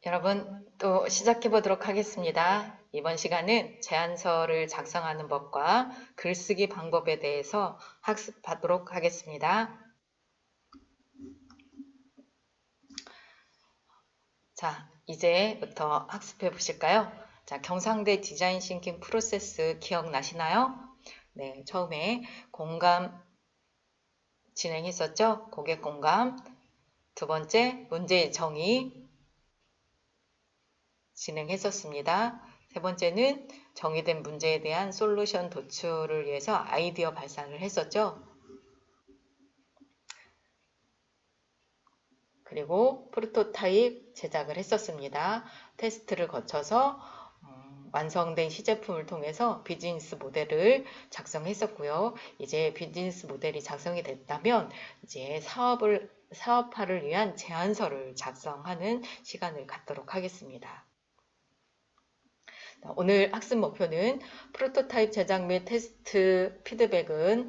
여러분, 또 시작해 보도록 하겠습니다. 이번 시간은 제안서를 작성하는 법과 글쓰기 방법에 대해서 학습하도록 하겠습니다. 자, 이제부터 학습해 보실까요? 자, 경상대 디자인 싱킹 프로세스 기억나시나요? 네, 처음에 공감 진행했었죠? 고객 공감. 두 번째, 문제의 정의 진행했었습니다. 세 번째는 정의된 문제에 대한 솔루션 도출을 위해서 아이디어 발산을 했었죠. 그리고 프로토타입 제작을 했었습니다. 테스트를 거쳐서 완성된 시제품을 통해서 비즈니스 모델을 작성했었고요. 이제 비즈니스 모델이 작성이 됐다면 이제 사업화를 위한 제안서를 작성하는 시간을 갖도록 하겠습니다. 오늘 학습 목표는 프로토타입 제작 및 테스트 피드백은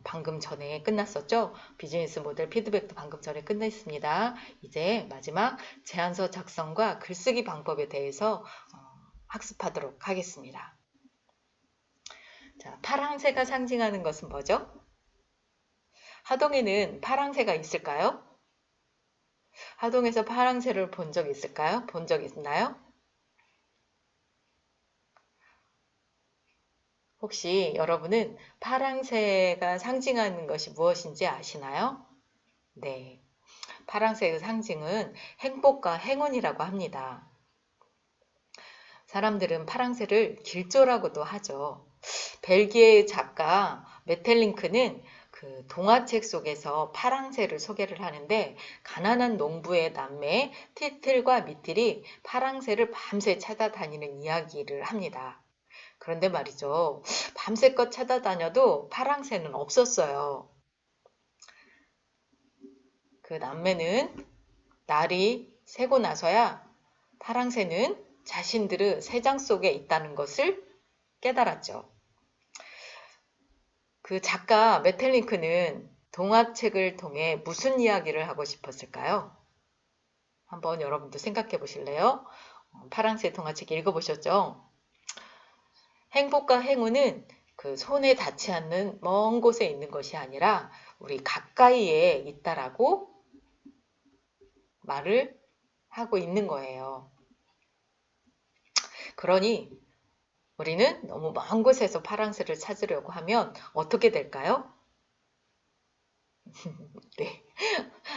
방금 전에 끝났었죠. 비즈니스 모델 피드백도 방금 전에 끝냈습니다. 이제 마지막 제안서 작성과 글쓰기 방법에 대해서 학습하도록 하겠습니다. 자, 파랑새가 상징하는 것은 뭐죠? 하동에는 파랑새가 있을까요? 하동에서 파랑새를 본 적 있을까요? 본 적 있나요? 혹시 여러분은 파랑새가 상징하는 것이 무엇인지 아시나요? 네, 파랑새의 상징은 행복과 행운이라고 합니다. 사람들은 파랑새를 길조라고도 하죠. 벨기에 작가 메텔링크는 그 동화책 속에서 파랑새를 소개를 하는데 가난한 농부의 남매 티틀과 미틀이 파랑새를 밤새 찾아다니는 이야기를 합니다. 그런데 말이죠. 밤새껏 찾아다녀도 파랑새는 없었어요. 그 남매는 날이 새고 나서야 파랑새는 자신들의 새장 속에 있다는 것을 깨달았죠. 그 작가 메텔링크는 동화책을 통해 무슨 이야기를 하고 싶었을까요? 한번 여러분도 생각해 보실래요? 파랑새 동화책 읽어보셨죠? 행복과 행운은 그 손에 닿지 않는 먼 곳에 있는 것이 아니라 우리 가까이에 있다라고 말을 하고 있는 거예요. 그러니 우리는 너무 먼 곳에서 파랑새를 찾으려고 하면 어떻게 될까요? 네,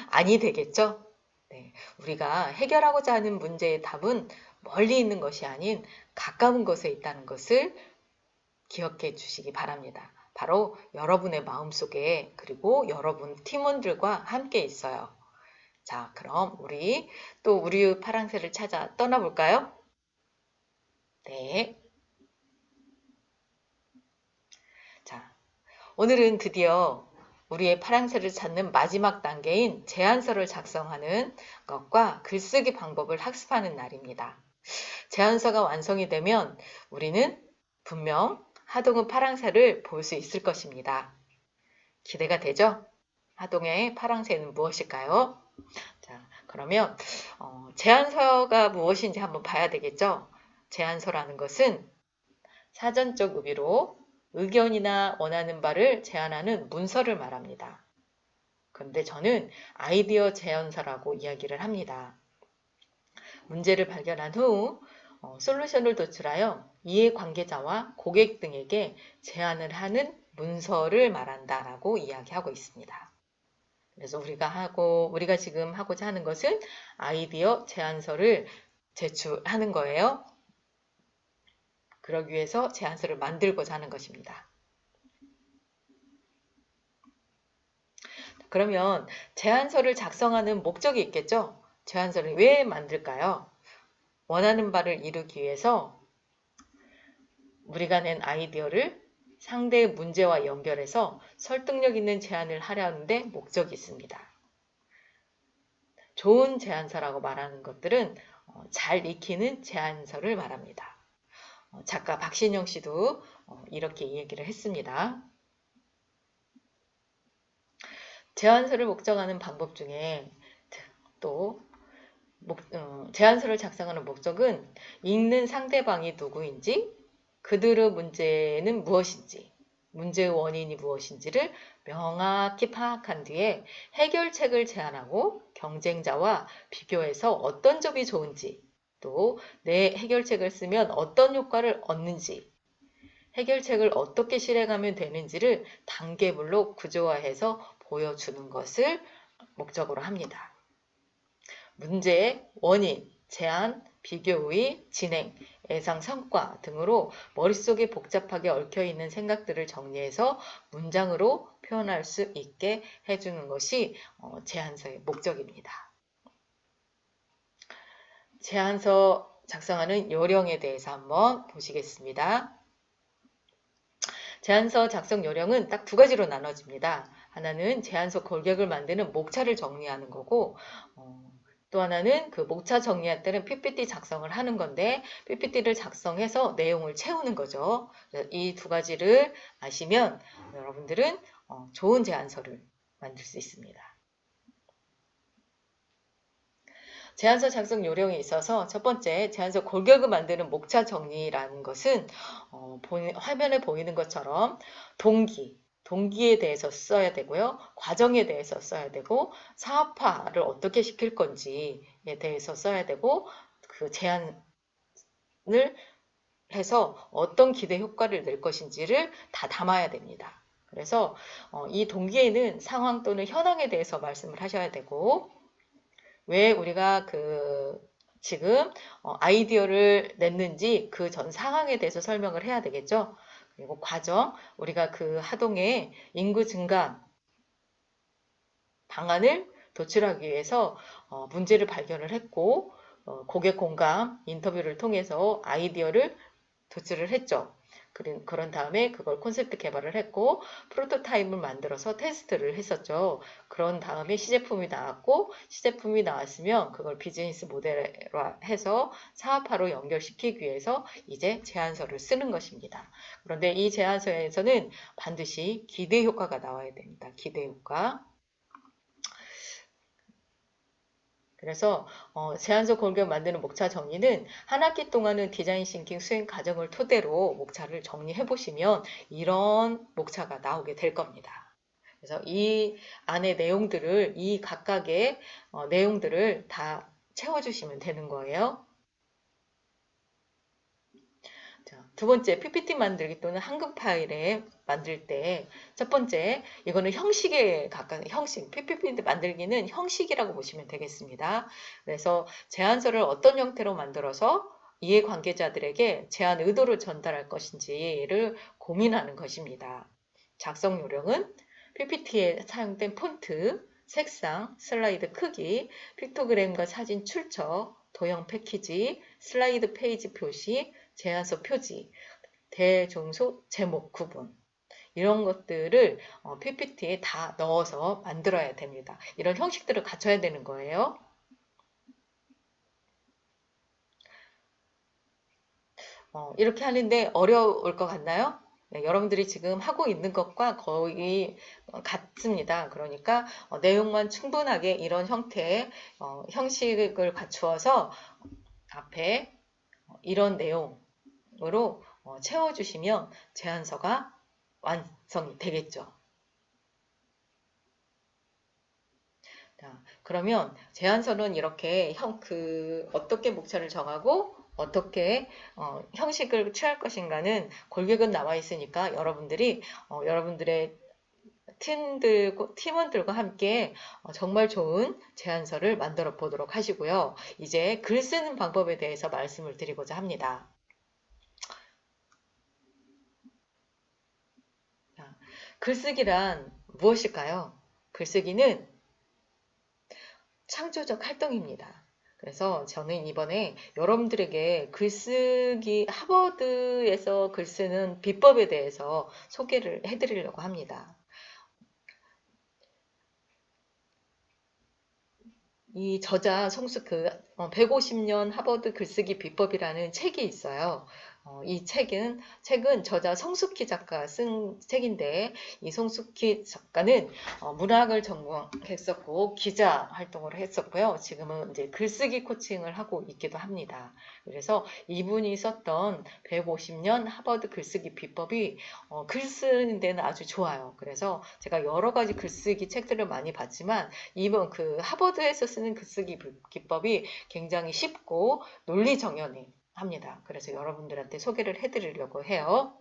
아니 되겠죠? 네, 우리가 해결하고자 하는 문제의 답은 멀리 있는 것이 아닌 가까운 곳에 있다는 것을 기억해 주시기 바랍니다. 바로 여러분의 마음속에 그리고 여러분 팀원들과 함께 있어요. 자, 그럼 우리 또 우리의 파랑새를 찾아 떠나볼까요? 네. 자, 오늘은 드디어 우리의 파랑새를 찾는 마지막 단계인 제안서를 작성하는 것과 글쓰기 방법을 학습하는 날입니다. 제안서가 완성이 되면 우리는 분명 하동의 파랑새를 볼 수 있을 것입니다. 기대가 되죠? 하동의 파랑새는 무엇일까요? 자, 그러면 제안서가 무엇인지 한번 봐야 되겠죠? 제안서라는 것은 사전적 의미로 의견이나 원하는 바를 제안하는 문서를 말합니다. 그런데 저는 아이디어 제안서라고 이야기를 합니다. 문제를 발견한 후 솔루션을 도출하여 이해관계자와 고객 등에게 제안을 하는 문서를 말한다라고 이야기하고 있습니다. 그래서 우리가 지금 하고자 하는 것은 아이디어 제안서를 제출하는 거예요. 그러기 위해서 제안서를 만들고자 하는 것입니다. 그러면 제안서를 작성하는 목적이 있겠죠? 제안서를 왜 만들까요? 원하는 바를 이루기 위해서 우리가 낸 아이디어를 상대의 문제와 연결해서 설득력 있는 제안을 하려는데 목적이 있습니다. 좋은 제안서라고 말하는 것들은 잘 익히는 제안서를 말합니다. 작가 박신영 씨도 이렇게 얘기를 했습니다. 제안서를 목정하는 방법 중에 또 제안서를 작성하는 목적은 읽는 상대방이 누구인지, 그들의 문제는 무엇인지, 문제의 원인이 무엇인지를 명확히 파악한 뒤에 해결책을 제안하고 경쟁자와 비교해서 어떤 점이 좋은지, 또 내 해결책을 쓰면 어떤 효과를 얻는지, 해결책을 어떻게 실행하면 되는지를 단계별로 구조화해서 보여주는 것을 목적으로 합니다. 문제의 원인, 제안, 비교의 진행, 예상 성과 등으로 머릿속에 복잡하게 얽혀있는 생각들을 정리해서 문장으로 표현할 수 있게 해주는 것이 제안서의 목적입니다. 제안서 작성하는 요령에 대해서 한번 보시겠습니다. 제안서 작성 요령은 딱 두 가지로 나눠집니다. 하나는 제안서 골격을 만드는 목차를 정리하는 거고, 또 하나는 그 목차 정리할 때는 PPT 작성을 하는 건데 PPT를 작성해서 내용을 채우는 거죠. 이 두 가지를 아시면 여러분들은 좋은 제안서를 만들 수 있습니다. 제안서 작성 요령에 있어서 첫 번째, 제안서 골격을 만드는 목차 정리라는 것은 화면에 보이는 것처럼 동기에 대해서 써야 되고요. 과정에 대해서 써야 되고, 사업화를 어떻게 시킬 건지에 대해서 써야 되고, 그 제안을 해서 어떤 기대 효과를 낼 것인지를 다 담아야 됩니다. 그래서 이 동기에는 상황 또는 현황에 대해서 말씀을 하셔야 되고, 왜 우리가 지금 아이디어를 냈는지 그 전 상황에 대해서 설명을 해야 되겠죠. 그리고 과정, 우리가 그 하동의 인구 증가 방안을 도출하기 위해서 문제를 발견을 했고, 고객 공감 인터뷰를 통해서 아이디어를 도출을 했죠. 그런 다음에 그걸 콘셉트 개발을 했고 프로토타입을 만들어서 테스트를 했었죠. 그런 다음에 시제품이 나왔고, 시제품이 나왔으면 그걸 비즈니스 모델화해서 사업화로 연결시키기 위해서 이제 제안서를 쓰는 것입니다. 그런데 이 제안서에서는 반드시 기대 효과가 나와야 됩니다. 기대 효과. 그래서 제안서 골격 만드는 목차 정리는 한 학기 동안은 디자인 싱킹 수행 과정을 토대로 목차를 정리해 보시면 이런 목차가 나오게 될 겁니다. 그래서 이 안에 내용들을, 이 각각의 내용들을 다 채워주시면 되는 거예요. 자, 두 번째, PPT 만들기 또는 한글 파일에 만들 때 첫 번째, 이거는 형식에 가까운 형식, PPT 만들기는 형식이라고 보시면 되겠습니다. 그래서 제안서를 어떤 형태로 만들어서 이해관계자들에게 제안 의도를 전달할 것인지를 고민하는 것입니다. 작성 요령은 PPT에 사용된 폰트, 색상, 슬라이드 크기, 픽토그램과 사진 출처, 도형 패키지, 슬라이드 페이지 표시, 제안서 표지, 대중소 제목 구분, 이런 것들을 PPT에 다 넣어서 만들어야 됩니다. 이런 형식들을 갖춰야 되는 거예요. 이렇게 하는데 어려울 것 같나요? 네, 여러분들이 지금 하고 있는 것과 거의 같습니다. 그러니까 내용만 충분하게 이런 형태의 형식을 갖추어서 앞에 이런 내용으로 채워주시면 제안서가 완성이 되겠죠. 자, 그러면 제안서는 이렇게 어떻게 목차를 정하고 어떻게 형식을 취할 것인가는 골격은 나와 있으니까 여러분들이 여러분들의 팀원들과 함께 정말 좋은 제안서를 만들어 보도록 하시고요. 이제 글 쓰는 방법에 대해서 말씀을 드리고자 합니다. 자, 글쓰기란 무엇일까요? 글쓰기는 창조적 활동입니다. 그래서 저는 이번에 여러분들에게 글쓰기, 하버드에서 글쓰는 비법에 대해서 소개를 해드리려고 합니다. 이 저자 송스크 150년 하버드 글쓰기 비법이라는 책이 있어요. 이 책은 저자 성숙희 작가 쓴 책인데, 이 성숙희 작가는 문학을 전공했었고 기자 활동을 했었고요. 지금은 이제 글쓰기 코칭을 하고 있기도 합니다. 그래서 이분이 썼던 150년 하버드 글쓰기 비법이 글 쓰는 데는 아주 좋아요. 그래서 제가 여러 가지 글쓰기 책들을 많이 봤지만 이번 그 하버드에서 쓰는 글쓰기 기법이 굉장히 쉽고 논리정연해 합니다. 그래서 여러분들한테 소개를 해드리려고 해요.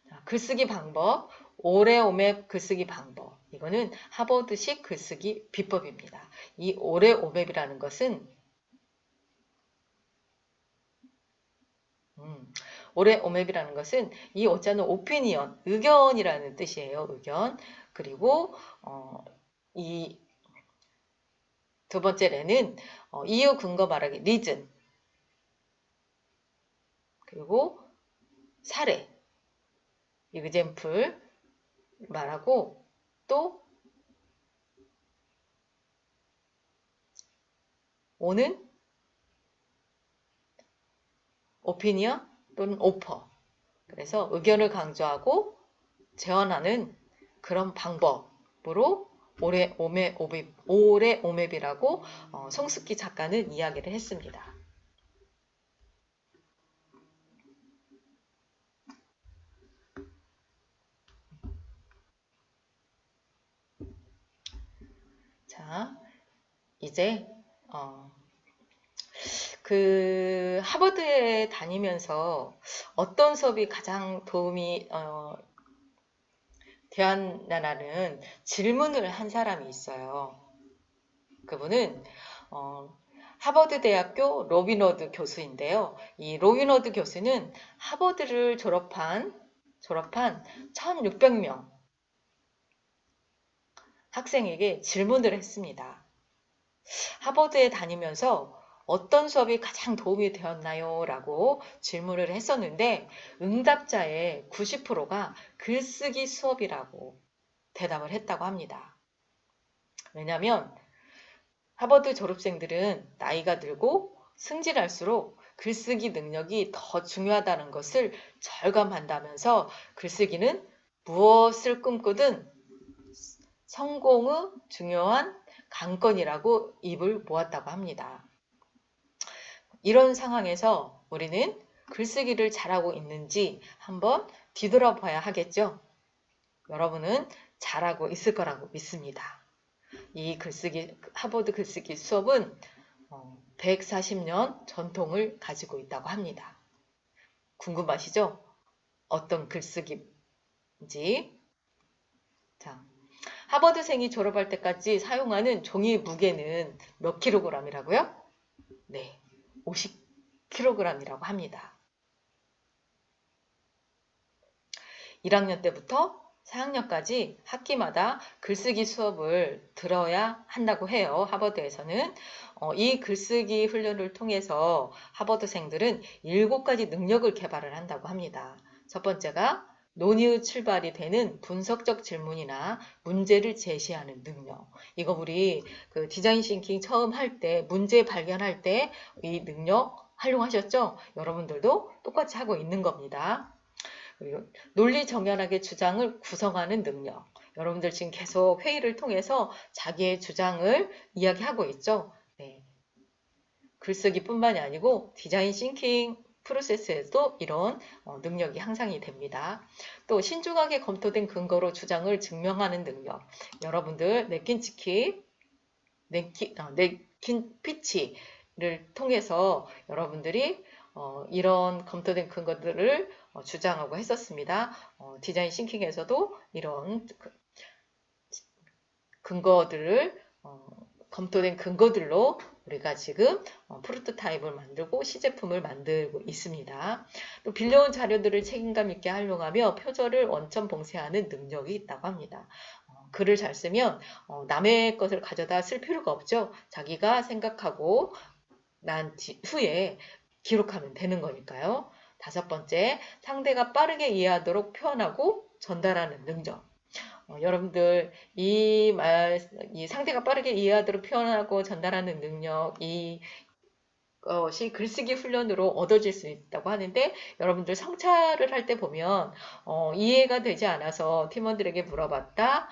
자, 글쓰기 방법, 오레오맵 글쓰기 방법. 이거는 하버드식 글쓰기 비법입니다. 이 오레오맵이라는 것은 오레오맵이라는 것은 이 오자는 오피니언, 의견이라는 뜻이에요. 의견. 그리고 이 두 번째 레는 이유 근거 말하기, 리즌. 그리고 사례, example 말하고 또 오는 opinion 또는 offer. 그래서 의견을 강조하고 제언하는 그런 방법으로 오레오맵이라고 성숙기 작가는 이야기를 했습니다. 자, 이제 그 하버드에 다니면서 어떤 수업이 가장 도움이 되었나라는 질문을 한 사람이 있어요. 그분은 하버드 대학교 로비너드 교수인데요. 이 로비너드 교수는 하버드를 졸업한 1600명 학생에게 질문을 했습니다. 하버드에 다니면서 어떤 수업이 가장 도움이 되었나요? 라고 질문을 했었는데 응답자의 90%가 글쓰기 수업이라고 대답을 했다고 합니다. 왜냐하면 하버드 졸업생들은 나이가 들고 승진할수록 글쓰기 능력이 더 중요하다는 것을 절감한다면서 글쓰기는 무엇을 꿈꾸든 성공의 중요한 관건이라고 입을 모았다고 합니다. 이런 상황에서 우리는 글쓰기를 잘하고 있는지 한번 뒤돌아봐야 하겠죠. 여러분은 잘하고 있을 거라고 믿습니다. 이 하버드 글쓰기 수업은 140년 전통을 가지고 있다고 합니다. 궁금하시죠? 어떤 글쓰기인지. 자, 하버드생이 졸업할 때까지 사용하는 종이 무게는 몇 킬로그램이라고요? 네, 50kg이라고 합니다. 1학년 때부터 4학년까지 학기마다 글쓰기 수업을 들어야 한다고 해요. 하버드에서는. 이 글쓰기 훈련을 통해서 하버드생들은 7가지 능력을 개발을 한다고 합니다. 첫 번째가 논의의 출발이 되는 분석적 질문이나 문제를 제시하는 능력. 이거 우리 그 디자인 싱킹 처음 할 때, 문제 발견할 때 이 능력 활용하셨죠? 여러분들도 똑같이 하고 있는 겁니다. 그리고 논리 정연하게 주장을 구성하는 능력. 여러분들 지금 계속 회의를 통해서 자기의 주장을 이야기하고 있죠. 네. 글쓰기뿐만이 아니고 디자인 싱킹 프로세스에도 이런 능력이 향상이 됩니다. 또 신중하게 검토된 근거로 주장을 증명하는 능력. 여러분들 냅킨 피치를 통해서 여러분들이 이런 검토된 근거들을 주장하고 했었습니다. 디자인 싱킹에서도 이런 근거들을 검토된 근거들로 우리가 지금 프로토타입을 만들고 시제품을 만들고 있습니다. 또 빌려온 자료들을 책임감 있게 활용하며 표절을 원천 봉쇄하는 능력이 있다고 합니다. 글을 잘 쓰면 남의 것을 가져다 쓸 필요가 없죠. 자기가 생각하고 난 후에 기록하면 되는 거니까요. 5번째, 상대가 빠르게 이해하도록 표현하고 전달하는 능력. 여러분들 이 상대가 빠르게 이해하도록 표현하고 전달하는 능력, 이 것이 글쓰기 훈련으로 얻어질 수 있다고 하는데 여러분들 성찰을 할 때 보면 이해가 되지 않아서 팀원들에게 물어봤다.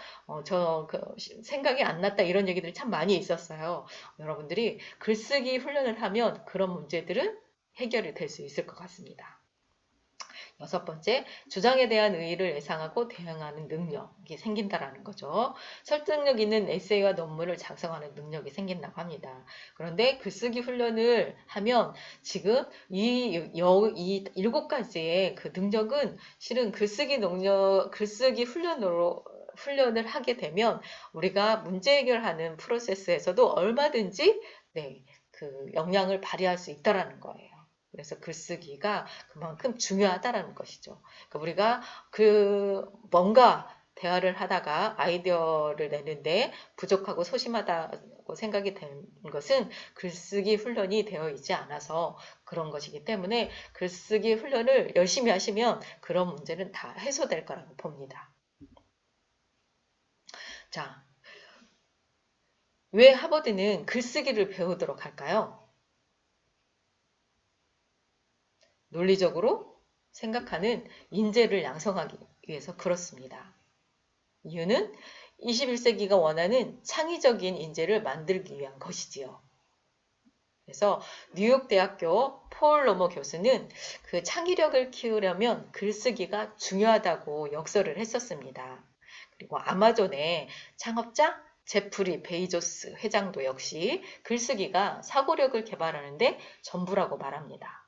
생각이 안 났다. 이런 얘기들이 참 많이 있었어요. 여러분들이 글쓰기 훈련을 하면 그런 문제들은 해결이 될 수 있을 것 같습니다. 여섯 번째, 주장에 대한 의의를 예상하고 대응하는 능력이 생긴다라는 거죠. 설득력 있는 에세이와 논문을 작성하는 능력이 생긴다고 합니다. 그런데 글쓰기 훈련을 하면 지금 이 일곱 가지의 그 능력은 실은 글쓰기 훈련을 하게 되면 우리가 문제 해결하는 프로세스에서도 얼마든지 그 역량을 발휘할 수 있다라는 거예요. 그래서 글쓰기가 그만큼 중요하다라는 것이죠. 그러니까 우리가 뭔가 대화를 하다가 아이디어를 내는데 부족하고 소심하다고 생각이 된 것은 글쓰기 훈련이 되어 있지 않아서 그런 것이기 때문에 글쓰기 훈련을 열심히 하시면 그런 문제는 다 해소될 거라고 봅니다. 자, 왜 하버드는 글쓰기를 배우도록 할까요? 논리적으로 생각하는 인재를 양성하기 위해서 그렇습니다. 이유는 21세기가 원하는 창의적인 인재를 만들기 위한 것이지요. 그래서 뉴욕대학교 폴 로머 교수는 그 창의력을 키우려면 글쓰기가 중요하다고 역설을 했었습니다. 그리고 아마존의 창업자 제프리 베이조스 회장도 역시 글쓰기가 사고력을 개발하는데 전부라고 말합니다.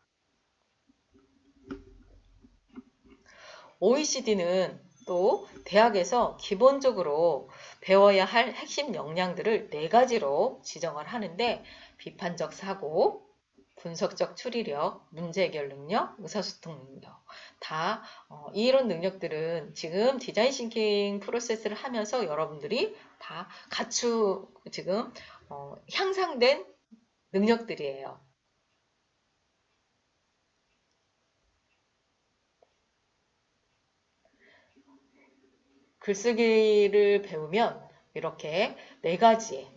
OECD는 또 대학에서 기본적으로 배워야 할 핵심 역량들을 4가지로 지정을 하는데 비판적 사고, 분석적 추리력, 문제 해결 능력, 의사소통 능력 다 이런 능력들은 지금 디자인 싱킹 프로세스를 하면서 여러분들이 다 지금 향상된 능력들이에요. 글쓰기를 배우면 이렇게 네 가지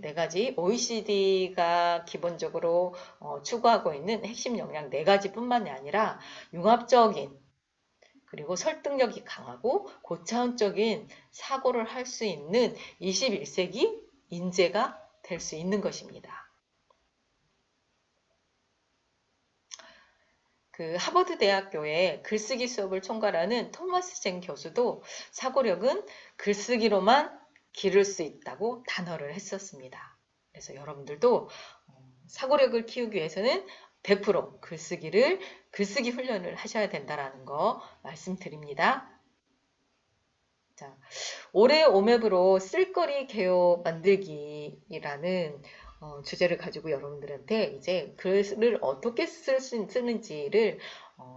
OECD가 기본적으로 추구하고 있는 핵심 역량 4가지뿐만이 아니라 융합적인 그리고 설득력이 강하고 고차원적인 사고를 할 수 있는 21세기 인재가 될 수 있는 것입니다. 그 하버드 대학교의 글쓰기 수업을 총괄하는 토마스 젠 교수도 사고력은 글쓰기로만 기를 수 있다고 단언을 했었습니다. 그래서 여러분들도 사고력을 키우기 위해서는 100% 글쓰기 훈련을 하셔야 된다는 거 말씀드립니다. 자, 올해 오맵으로 쓸거리 개요 만들기라는 주제를 가지고 여러분들한테 이제 글을 어떻게 쓰는지를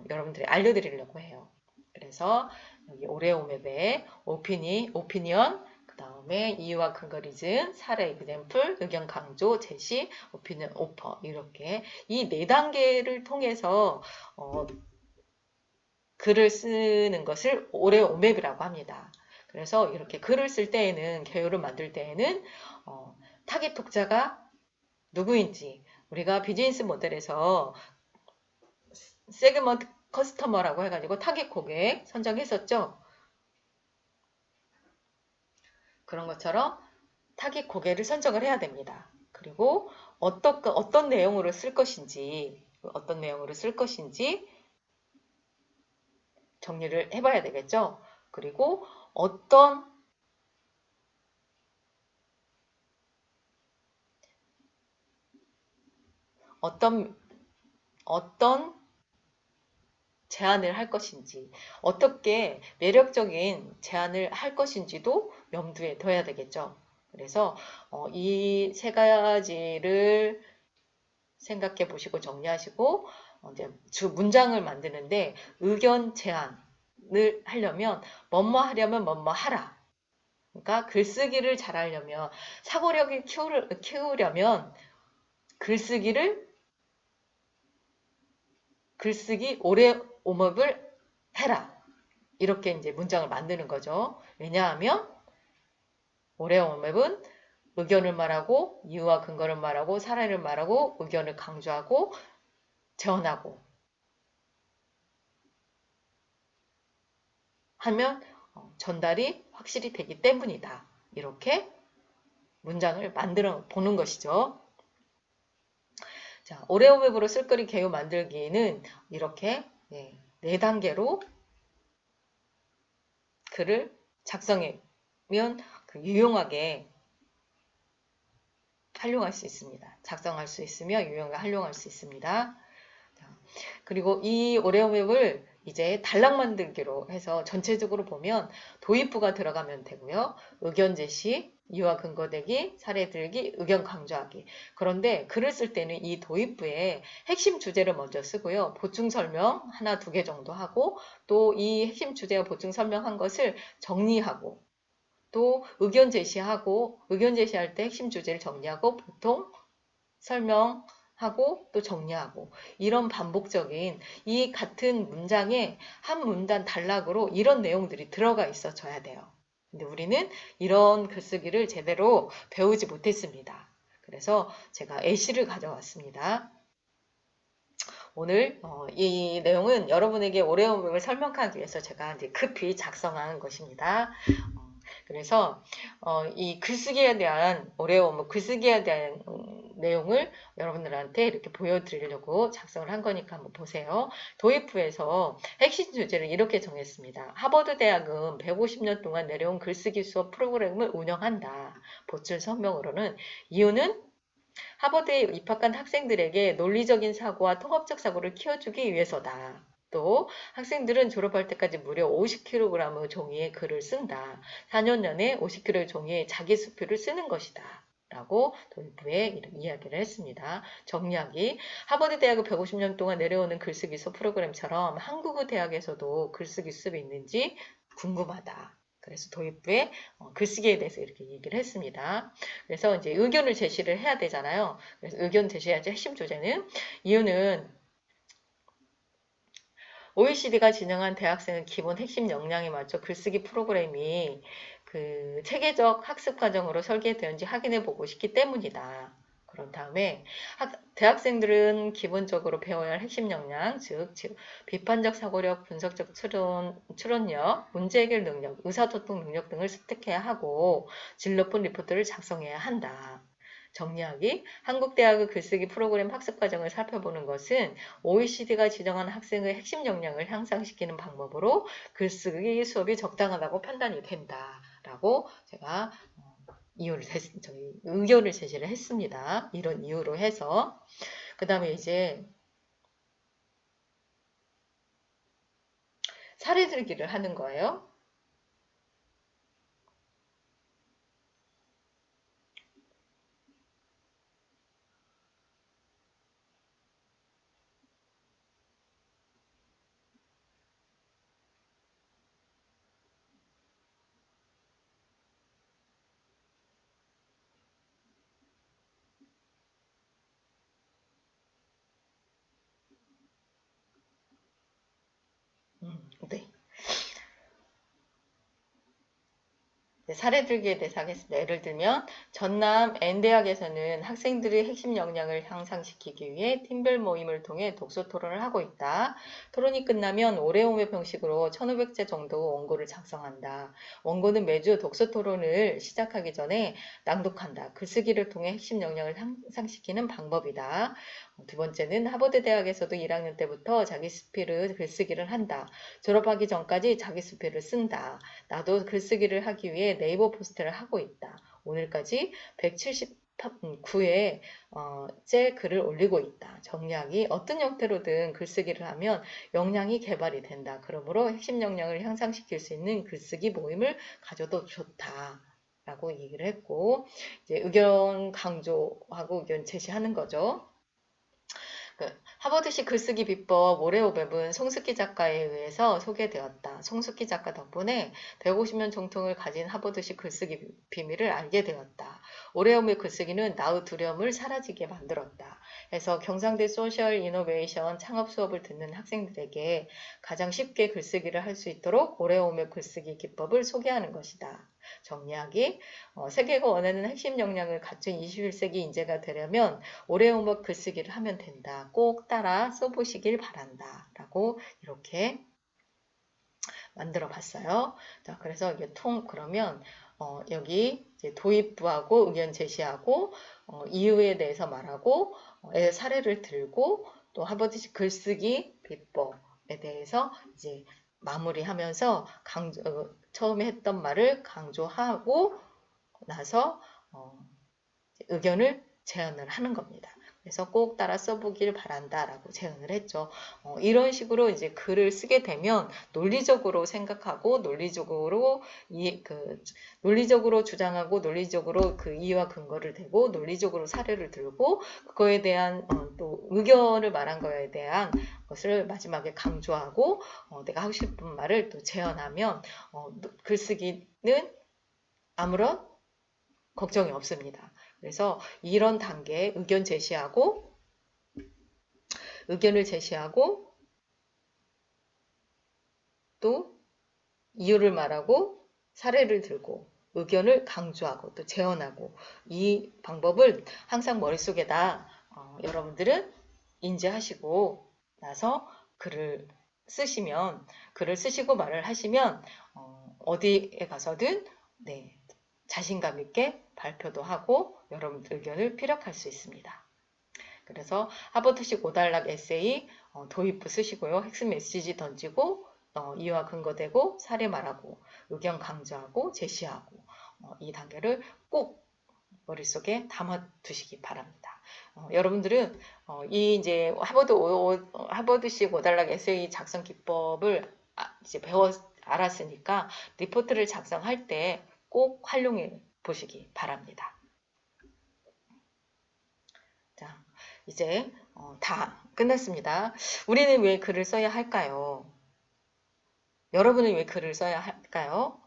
여러분들이 알려드리려고 해요. 그래서 여기 오레오맵에 오피니언, 그 다음에 이유와 근거 리즌, 사례 example, 의견 강조, 제시, 오피니언 오퍼 이렇게 이 4단계를 통해서 글을 쓰는 것을 오레오맵이라고 합니다. 그래서 이렇게 글을 쓸 때에는 개요를 만들 때에는 타깃 독자가 누구인지 우리가 비즈니스 모델에서 세그먼트 커스터머라고 해가지고 타깃 고객 선정했었죠. 그런 것처럼 타깃 고객을 선정을 해야 됩니다. 그리고 어떤 내용으로 쓸 것인지 정리를 해봐야 되겠죠. 그리고 어떤 제안을 할 것인지, 어떻게 매력적인 제안을 할 것인지도 염두에 둬야 되겠죠. 그래서 이 3가지를 생각해 보시고 정리하시고 이제 문장을 만드는데 의견 제안을 하려면 뭐뭐 하려면 뭐뭐 하라. 그러니까 글쓰기를 잘하려면 사고력을 키우려면 글쓰기 오레오맵을 해라. 이렇게 이제 문장을 만드는 거죠. 왜냐하면 오레오맵은 의견을 말하고 이유와 근거를 말하고 사례를 말하고 의견을 강조하고 재현하고 하면 전달이 확실히 되기 때문이다. 이렇게 문장을 만들어 보는 것이죠. 자, 오레오웹으로 쓸거리 개요 만들기는 이렇게 네 단계로 글을 작성하면 유용하게 활용할 수 있습니다. 작성할 수 있으며 유용하게 활용할 수 있습니다. 그리고 이 오레오웹을 이제 단락 만들기로 해서 전체적으로 보면 도입부가 들어가면 되고요. 의견 제시, 이유와 근거 대기, 사례 들기, 의견 강조하기. 그런데 글을 쓸 때는 이 도입부에 핵심 주제를 먼저 쓰고요. 보충 설명 하나, 두 개 정도 하고 또 이 핵심 주제와 보충 설명한 것을 정리하고 또 의견 제시하고 의견 제시할 때 핵심 주제를 정리하고 보통 설명하고 또 정리하고 이런 반복적인 이 같은 문장에 한 문단 단락으로 이런 내용들이 들어가 있어줘야 돼요. 근데 우리는 이런 글쓰기를 제대로 배우지 못했습니다. 그래서 제가 예시를 가져왔습니다. 오늘 이 내용은 여러분에게 오레오웹을 설명하기 위해서 제가 이제 급히 작성한 것입니다. 그래서 이 글쓰기에 대한 오레오웹 글쓰기에 대한 내용을 여러분들한테 이렇게 보여드리려고 작성을 한 거니까 한번 보세요. 도입부에서 핵심 주제를 이렇게 정했습니다. 하버드 대학은 150년 동안 내려온 글쓰기 수업 프로그램을 운영한다. 보충 설명으로는 이유는 하버드에 입학한 학생들에게 논리적인 사고와 통합적 사고를 키워주기 위해서다. 또 학생들은 졸업할 때까지 무려 50kg의 종이에 글을 쓴다. 4년 내내 50kg의 종이에 자기 수표를 쓰는 것이다. 라고 도입부에 이야기를 했습니다. 정리하기. 하버드 대학은 150년 동안 내려오는 글쓰기 수업 프로그램처럼 한국의 대학에서도 글쓰기 수업이 있는지 궁금하다. 그래서 도입부에 글쓰기에 대해서 이렇게 얘기를 했습니다. 그래서 이제 의견을 제시를 해야 되잖아요. 그래서 의견 제시해야지 핵심 주제는 이유는 OECD가 진행한 대학생의 기본 핵심 역량에 맞춰 글쓰기 프로그램이 그 체계적 학습 과정으로 설계되었는지 확인해 보고 싶기 때문이다. 그런 다음에 대학생들은 기본적으로 배워야 할 핵심 역량, 즉 비판적 사고력, 분석적 추론력, 문제 해결 능력, 의사소통 능력 등을 습득해야 하고 질 높은 리포트를 작성해야 한다. 정리하기. 한국대학의 글쓰기 프로그램 학습 과정을 살펴보는 것은 OECD가 지정한 학생의 핵심 역량을 향상시키는 방법으로 글쓰기 수업이 적당하다고 판단이 된다. 라고 제가 의견을 제시를 했습니다. 이런 이유로 해서. 그 다음에 이제 사례 들기를 하는 거예요. 네. 사례 들기에 대해서 하겠습니다. 예를 들면 전남 N대학에서는 학생들의 핵심 역량을 향상시키기 위해 팀별 모임을 통해 독서 토론을 하고 있다. 토론이 끝나면 오레오웹 형식으로 1500자 정도 원고를 작성한다. 원고는 매주 독서 토론을 시작하기 전에 낭독한다. 글쓰기를 통해 핵심 역량을 향상시키는 방법이다. 두 번째는 하버드 대학에서도 1학년 때부터 자기 수필을 글쓰기를 한다. 졸업하기 전까지 자기 수필을 쓴다. 나도 글쓰기를 하기 위해 네이버 포스트를 하고 있다. 오늘까지 179회 째 글을 올리고 있다. 정리하기. 어떤 형태로든 글쓰기를 하면 역량이 개발이 된다. 그러므로 핵심 역량을 향상시킬 수 있는 글쓰기 모임을 가져도 좋다. 라고 얘기를 했고 이제 의견 강조하고 의견 제시하는 거죠. 하버드식 글쓰기 비법 오레오웹은 송숙기 작가에 의해서 소개되었다. 송숙기 작가 덕분에 150년 정통을 가진 하버드식 글쓰기 비밀을 알게 되었다. 오레오웹 글쓰기는 나의 두려움을 사라지게 만들었다. 해서 경상대 소셜 이노베이션 창업 수업을 듣는 학생들에게 가장 쉽게 글쓰기를 할 수 있도록 오레오웹 글쓰기 기법을 소개하는 것이다. 정리하기. 세계가 원하는 핵심 역량을 갖춘 21세기 인재가 되려면 오래온것 글쓰기를 하면 된다. 꼭 따라 써보시길 바란다. 라고 이렇게 만들어 봤어요. 자, 그래서 이게 그러면 여기 이제 도입부하고 의견 제시하고 이유에 대해서 말하고 사례를 들고 또 하버드식 글쓰기 비법에 대해서 이제 마무리하면서 처음에 했던 말을 강조하고 나서 의견을 제안을 하는 겁니다. 그래서 꼭 따라 써보길 바란다 라고 제안을 했죠. 이런 식으로 이제 글을 쓰게 되면 논리적으로 생각하고 논리적으로 논리적으로 주장하고 논리적으로 그 이유와 근거를 대고 논리적으로 사례를 들고 그거에 대한 또 의견을 말한 거에 대한 것을 마지막에 강조하고 내가 하고 싶은 말을 또 제안하면 글쓰기는 아무런 걱정이 없습니다. 그래서 이런 단계에 의견을 제시하고 또 이유를 말하고 사례를 들고 의견을 강조하고 또 제언하고 이 방법을 항상 머릿속에다 여러분들은 인지하시고 나서 글을 쓰시고 말을 하시면 어디에 가서든 자신감 있게 발표도 하고 여러분들 의견을 피력할 수 있습니다. 그래서 하버드식 5단락 에세이 도입부 쓰시고요. 핵심 메시지 던지고 이유와 근거 대고 사례 말하고 의견 강조하고 제시하고 이 단계를 꼭 머릿속에 담아두시기 바랍니다. 여러분들은 이 이제 하버드식 5단락 에세이 작성 기법을 이제 알았으니까 리포트를 작성할 때 꼭 활용해 보시기 바랍니다. 자, 이제 다 끝났습니다. 우리는 왜 글을 써야 할까요? 여러분은 왜 글을 써야 할까요?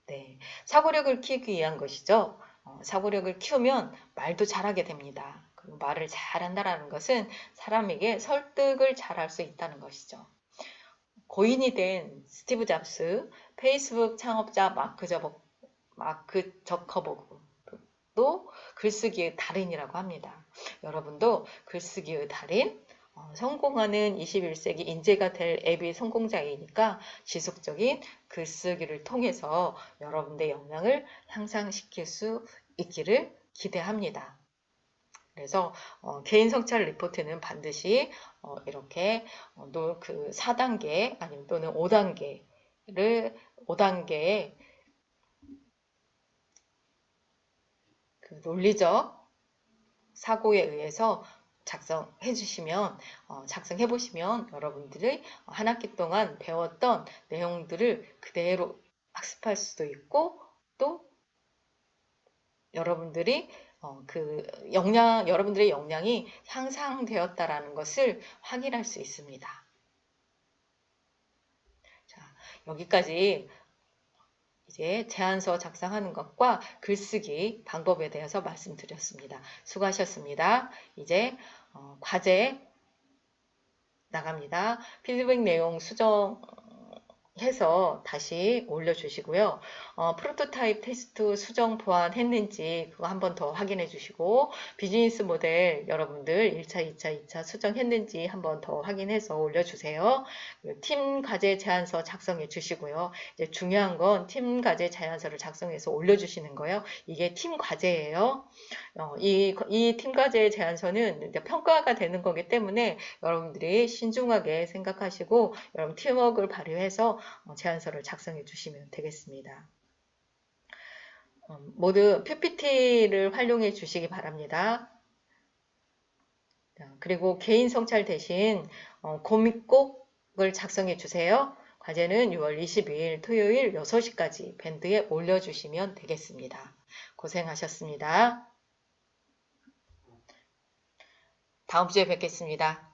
네, 사고력을 키우기 위한 것이죠. 사고력을 키우면 말도 잘하게 됩니다. 그리고 말을 잘한다는 것은 사람에게 설득을 잘할 수 있다는 것이죠. 고인이 된 스티브 잡스, 페이스북 창업자 마크 저커버그도 글쓰기의 달인이라고 합니다. 여러분도 글쓰기의 달인, 성공하는 21세기 인재가 될 앱이 성공자이니까 지속적인 글쓰기를 통해서 여러분의 역량을 향상시킬 수 있기를 기대합니다. 그래서 개인 성찰 리포트는 반드시 이렇게 그 4단계 아니면 또는 5단계의 그 논리적 사고에 의해서 작성해 보시면 여러분들이 한 학기 동안 배웠던 내용들을 그대로 학습할 수도 있고 또 여러분들의 역량이 향상되었다라는 것을 확인할 수 있습니다. 자, 여기까지 이제 제안서 작성하는 것과 글쓰기 방법에 대해서 말씀드렸습니다. 수고하셨습니다. 이제 과제 나갑니다. 피드백 내용 수정해서 다시 올려주시고요. 프로토타입 테스트 수정 보완했는지 그거 한 번 더 확인해 주시고 비즈니스 모델 여러분들 1차, 2차 수정했는지 한 번 더 확인해서 올려주세요. 팀 과제 제안서 작성해 주시고요. 이제 중요한 건 팀 과제 제안서를 작성해서 올려주시는 거예요. 이게 팀 과제예요. 이 팀 과제 제안서는 이제 평가가 되는 거기 때문에 여러분들이 신중하게 생각하시고 여러분 팀워크를 발휘해서 제안서를 작성해 주시면 되겠습니다. 모두 PPT를 활용해 주시기 바랍니다. 그리고 개인 성찰 대신 고민곡을 작성해 주세요. 과제는 6월 22일 토요일 6시까지 밴드에 올려주시면 되겠습니다. 고생하셨습니다. 다음 주에 뵙겠습니다.